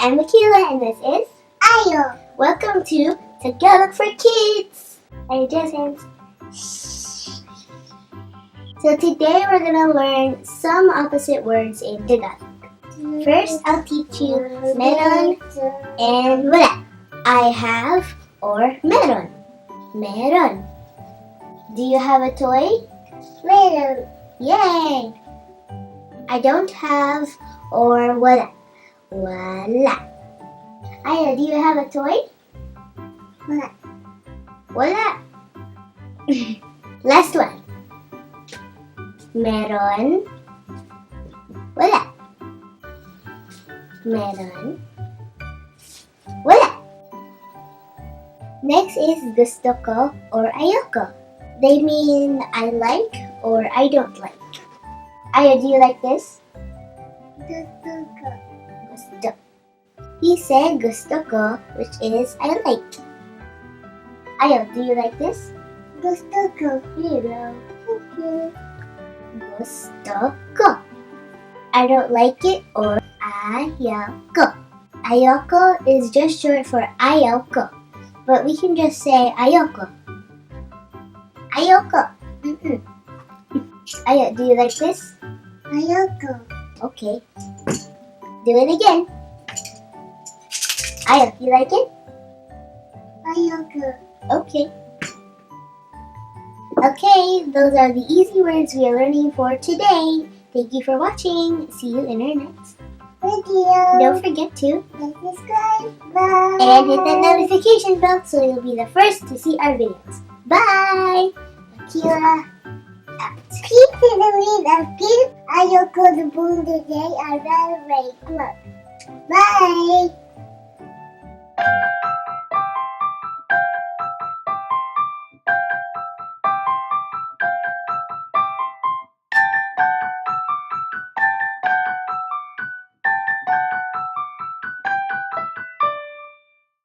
am Akila and this is Ayoko. Welcome to Tagalog for Kids. Are you just hands? So today we're gonna learn some opposite words in Tagalog. First, I'll teach you meron and wala. I have or meron. Meron. Do you have a toy? Meron. Yay! I don't have or wala. Wala. Aya, do you have a toy? Wala. Wala. Last one. Meron. Wala. Meron. Wala. Next is gusto ko or ayoko. They mean I like or I don't like. Aya, do you like this? Gusto. He said gusto ko, which is I like. Aya, do you like this? Gusto ko. Here you go. Okay. Gusto ko. I don't like it or ayoko. Ayoko is just short for ayoko, but we can just say ayoko. Ayoko. Aya, do you like this? Ayoko. Okay. Do it again. Aya, you like it? Ayoko. Okay. Okay, those are the easy words we are learning for today. Thank you for watching. See you in our next Video. Don't forget to Subscribe. Bye. and hit that notification bell so you'll be the first to see our videos. Bye! Akila out. Keep to the lead of Pete. Ayoko the boon today. I ran away. Look. Bye.